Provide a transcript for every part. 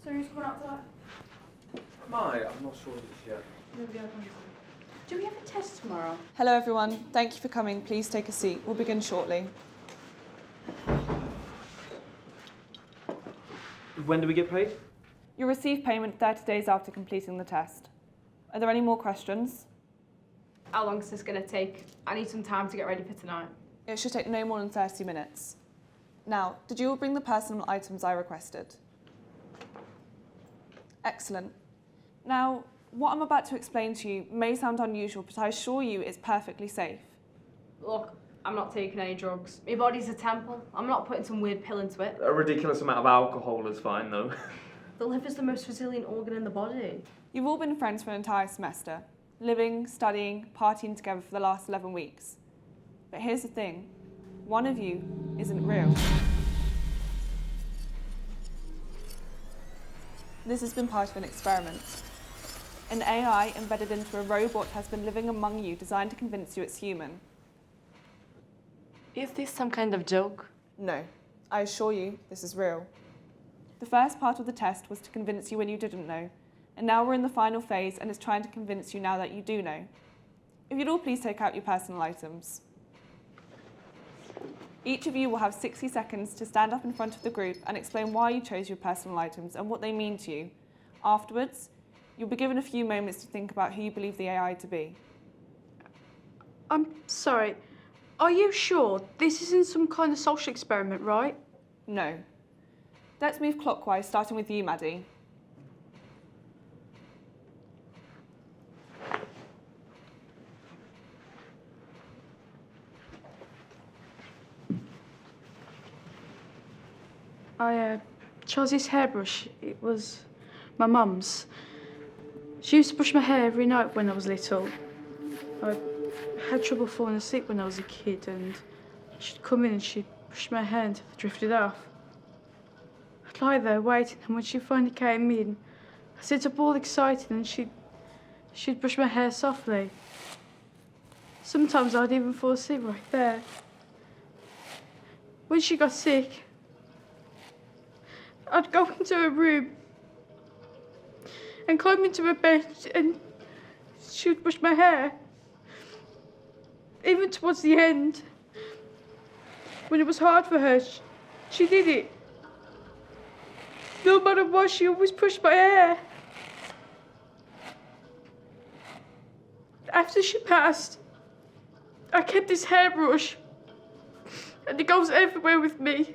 So who's coming out to that? Am I? I'm not sure just yet. Do we have a test tomorrow? Hello everyone, thank you for coming. Please take a seat. We'll begin shortly. When do we get paid? You'll receive payment 30 days after completing the test. Are there any more questions? How long is this going to take? I need some time to get ready for tonight. It should take no more than 30 minutes. Now, did you all bring the personal items I requested? Excellent. Now, what I'm about to explain to you may sound unusual, but I assure you it's perfectly safe. Look, I'm not taking any drugs. My body's a temple. I'm not putting some weird pill into it. A ridiculous amount of alcohol is fine, though. The liver's the most resilient organ in the body. You've all been friends for an entire semester, living, studying, partying together for the last 11 weeks. But here's the thing, one of you isn't real. This has been part of an experiment. An AI embedded into a robot has been living among you, designed to convince you it's human. Is this some kind of joke? No, I assure you, this is real. The first part of the test was to convince you when you didn't know, and now we're in the final phase and it's trying to convince you now that you do know. If you'd all please take out your personal items. Each of you will have 60 seconds to stand up in front of the group and explain why you chose your personal items and what they mean to you. Afterwards, you'll be given a few moments to think about who you believe the AI to be. I'm sorry, are you sure this isn't some kind of social experiment, right? No. Let's move clockwise, starting with you, Maddie. I chose this hairbrush. It was my mum's. She used to brush my hair every night when I was little. I had trouble falling asleep when I was a kid, and she'd come in and she'd brush my hair until it drifted off. I'd lie there waiting, and when she finally came in, I'd sit up all excited and she'd brush my hair softly. Sometimes I'd even fall asleep right there. When she got sick, I'd go into her room and climb into her bed and she would brush my hair. Even towards the end, when it was hard for her, she did it. No matter what, she always brushed my hair. After she passed, I kept this hairbrush and it goes everywhere with me.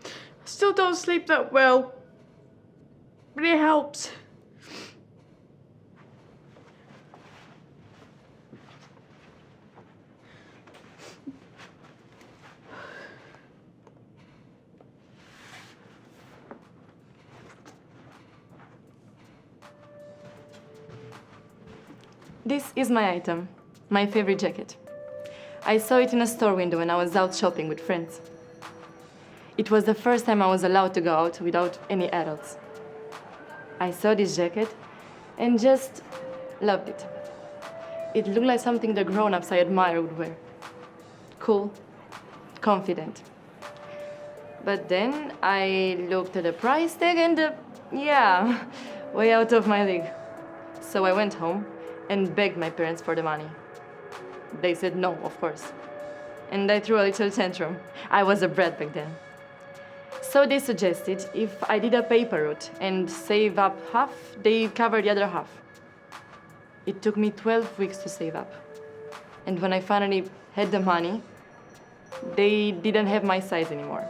I still don't sleep that well, but it helps. This is my item, my favorite jacket. I saw it in a store window when I was out shopping with friends. It was the first time I was allowed to go out without any adults. I saw this jacket and just loved it. It looked like something the grown-ups I admire would wear. Cool, confident. But then I looked at the price tag and, yeah, way out of my league. So I went home and begged my parents for the money. They said no, of course. And I threw a little tantrum. I was a brat back then. So they suggested if I did a paper route and save up half, they'd cover the other half. It took me 12 weeks to save up. And when I finally had the money, they didn't have my size anymore.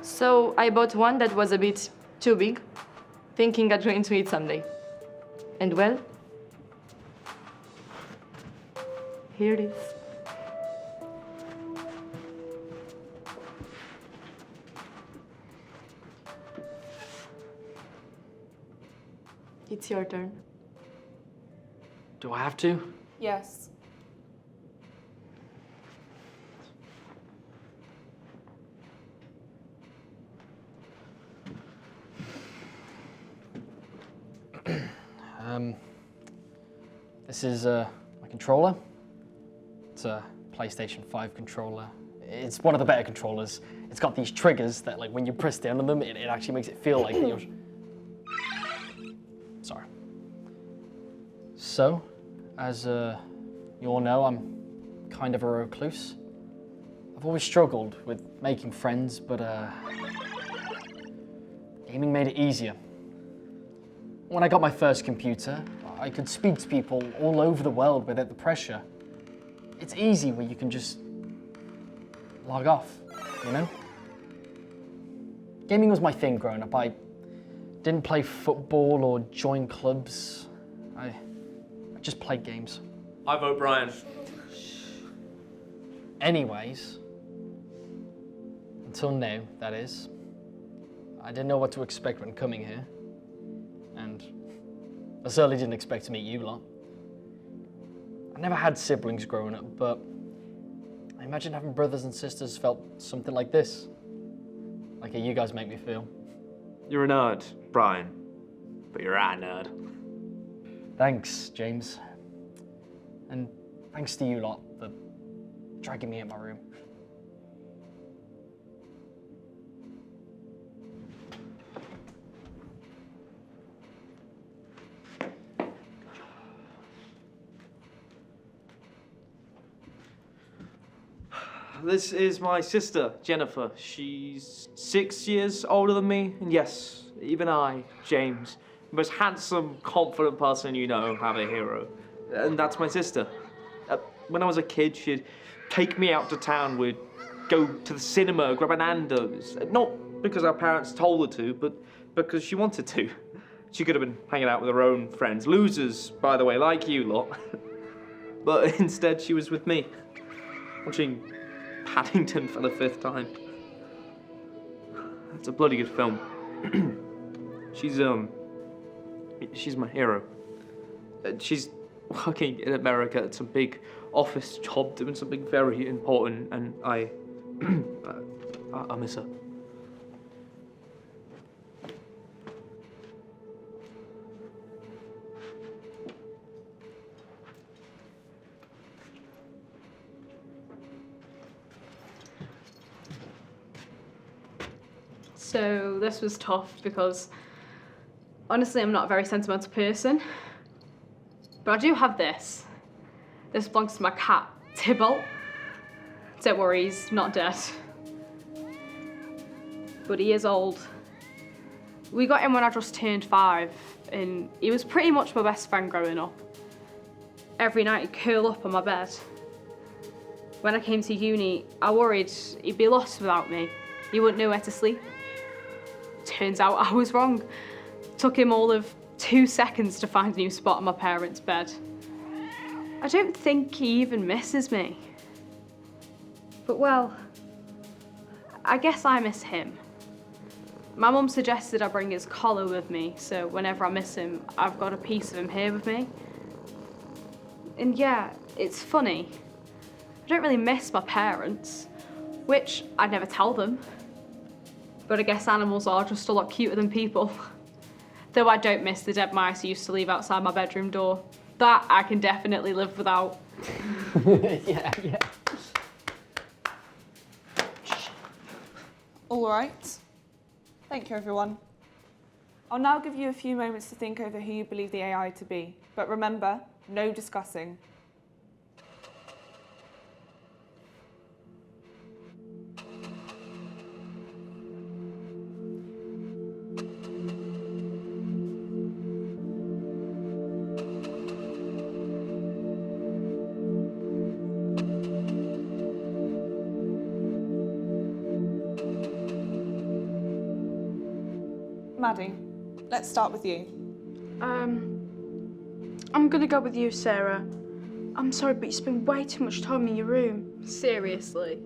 So I bought one that was a bit too big, thinking I'd go into it someday. And well, here it is. It's your turn. Do I have to? Yes. This is my controller. It's a PlayStation 5 controller. It's one of the better controllers it's got these triggers that, like, when you press down on them, it actually makes it feel like that you're... Sorry. So, as you all know, I'm kind of a recluse. I've always struggled with making friends, but gaming made it easier. When I got my first computer, I could speak to people all over the world without the pressure. It's easy where you can just log off, you know? Gaming was my thing growing up. I didn't play football or join clubs. I just played games. I vote Brian. Anyways, until now, that is, I didn't know what to expect when coming here. And I certainly didn't expect to meet you lot. I never had siblings growing up, but I imagine having brothers and sisters felt something like this. Like how you guys make me feel. You're a nerd, Brian. But you're a nerd. Thanks, James. And thanks to you lot for dragging me in my room. This is my sister, Jennifer. She's 6 years older than me, and yes, even I, James, the most handsome, confident person you know, have a hero. And that's my sister. When I was a kid, she'd take me out to town, we'd go to the cinema, grab a Nando's. Not because our parents told her to, but because she wanted to. She could have been hanging out with her own friends, losers, by the way, like you lot. But instead, she was with me, watching Paddington for the 5th time. It's a bloody good film. She's my hero. She's working in America at some big office job, doing something very important, and I miss her. So this was tough because honestly I'm not a very sentimental person, but I do have this. This belongs to my cat, Tybalt. Don't worry, he's not dead. But he is old. We got him when I just turned 5, and he was pretty much my best friend growing up. Every night he'd curl up on my bed. When I came to uni, I worried he'd be lost without me. He wouldn't know where to sleep. Turns out I was wrong. Took him all of 2 seconds to find a new spot on my parents' bed. I don't think he even misses me. But well, I guess I miss him. My mum suggested I bring his collar with me, so whenever I miss him, I've got a piece of him here with me. And yeah, it's funny. I don't really miss my parents, which I'd never tell them. But I guess animals are just a lot cuter than people. Though I don't miss the dead mice I used to leave outside my bedroom door. That I can definitely live without. Yeah. All right. Thank you, everyone. I'll now give you a few moments to think over who you believe the AI to be. But remember, no discussing. Maddie, let's start with you. I'm gonna go with you, Sarah. I'm sorry, but you spend way too much time in your room. Seriously.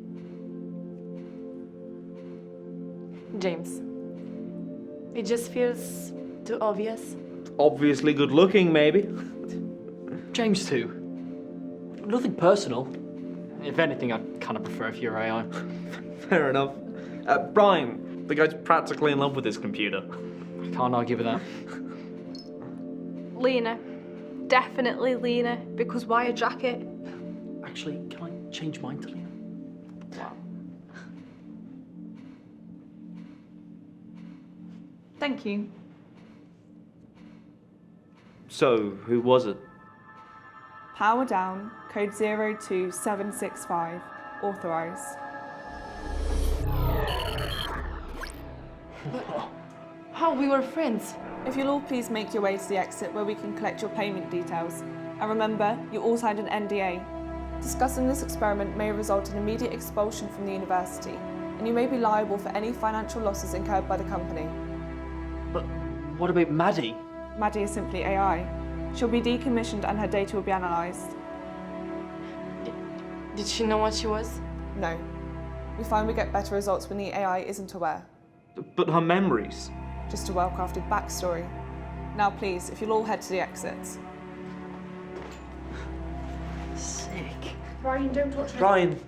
James. It just feels too obvious. Obviously good looking, maybe. James too. Nothing personal. If anything, I'd kind of prefer if you're AI. Fair enough. Brian, the guy's practically in love with his computer. I can't argue with that. Lena. Definitely Lena, because why a jacket? Actually, can I change mine to Lena? Wow. Thank you. So, who was it? Power down, code 02765. Authorised. How? We were friends. If you'll all please make your way to the exit where we can collect your payment details. And remember, you all signed an NDA. Discussing this experiment may result in immediate expulsion from the university, and you may be liable for any financial losses incurred by the company. But what about Maddie? Maddie is simply AI. She'll be decommissioned and her data will be analysed. Did she know what she was? No. We find we get better results when the AI isn't aware. But her memories. Just a well-crafted backstory. Now please, if you'll all head to the exits. Sick. Brian, don't touch her. Brian.